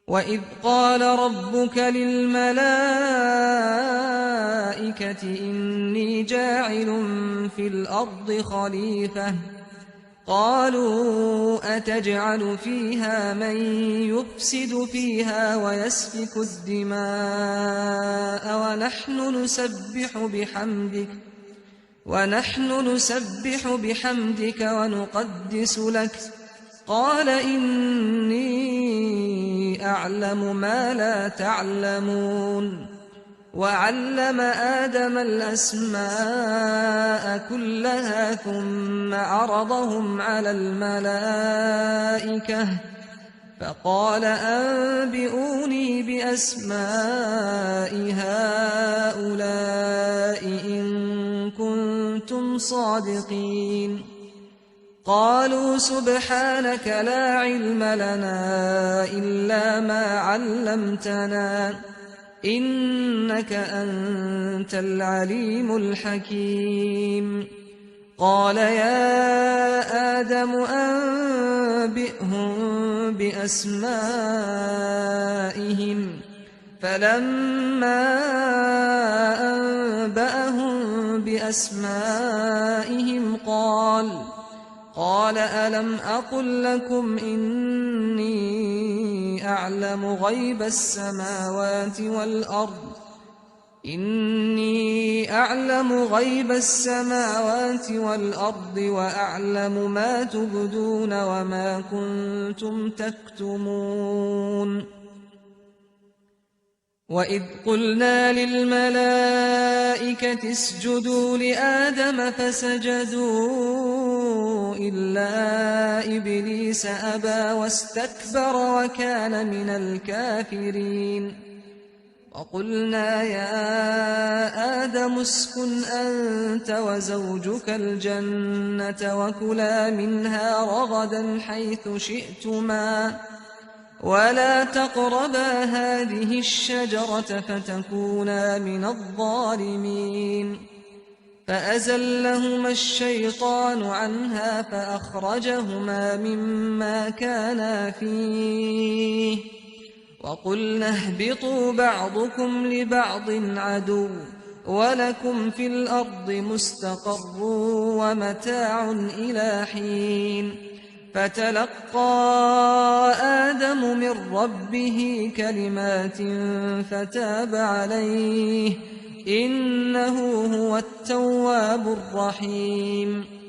وَإِذْ قَالَ رَبُّكَ لِلْمَلَائِكَةِ إِنِّي جَاعِلٌ فِي الْأَرْضِ خَلِيفَةً قَالُوا أَتَجْعَلُ فِيهَا مَن يُفْسِدُ فِيهَا وَيَسْفِكُ الدِّمَاءَ وَنَحْنُ نُسَبِّحُ بِحَمْدِكَ وَنُقَدِّسُ لَكَ قَالَ إِنِّي أَعْلَمُ مَا لَا تَعْلَمُونَ وَعَلَّمَ آدَمَ الْأَسْمَاءَ كُلَّهَا ثُمَّ عَرَضَهُمْ عَلَى الْمَلَائِكَةِ فَقَالَ أَنبِئُونِي بِأَسْمَاءِ هَٰؤُلَاءِ إِن كُنتُمْ صَادِقِينَ قَالُوا سُبْحَانَكَ لَا عِلْمَ لَنَا إِلَّا مَا عَلَّمْتَنَا إِنَّكَ أَنتَ الْعَلِيمُ الْحَكِيمُ قَالَ يَا آدَمُ أَنبِئْهُم بِأَسْمَائِهِمْ فَلَمَّا أَنبَأَهُم بِأَسْمَائِهِمْ قال أَلَمْ أَقُل لَّكُمْ إِنِّي أَعْلَمُ غَيْبَ السَّمَاوَاتِ وَالْأَرْضِ وَأَعْلَمُ مَا تُبْدُونَ وَمَا كُنتُمْ تَكْتُمُونَ وَإِذْ قُلْنَا لِلْمَلَائِكَةِ اسْجُدُوا لِآدَمَ فَسَجَدُوا إِلَّا إِبْلِيسَ أَبَىٰ وَاسْتَكْبَرَ وَكَانَ مِنَ الْكَافِرِينَ وَقُلْنَا يَا آدَمُ اسْكُنْ أَنتَ وَزَوْجُكَ الْجَنَّةَ وَكُلَا مِنْهَا رَغَدًا حَيْثُ شِئْتُمَا وَلَا تَقْرَبَا هَٰذِهِ الشَّجَرَةَ فَتَكُونَا مِنَ الظَّالِمِينَ فَأَزَلَّهُمَا الشَّيْطَانُ عَنْهَا فَأَخْرَجَهُمَا مِمَّا كَانَا فِيهِ وَقُلْنَا اهْبِطُوا بَعْضُكُمْ لِبَعْضٍ عَدُوٌّ وَلَكُمْ فِي الْأَرْضِ مُسْتَقَرٌّ وَمَتَاعٌ إِلَىٰ حِينٍ فَتَلَقَّىٰ آدَمُ مِن رَّبِّهِ كَلِمَاتٍ فَتَابَ عَلَيْهِ ۚ إِنَّهُ هُوَ التَّوَّابُ الرَّحِيمُ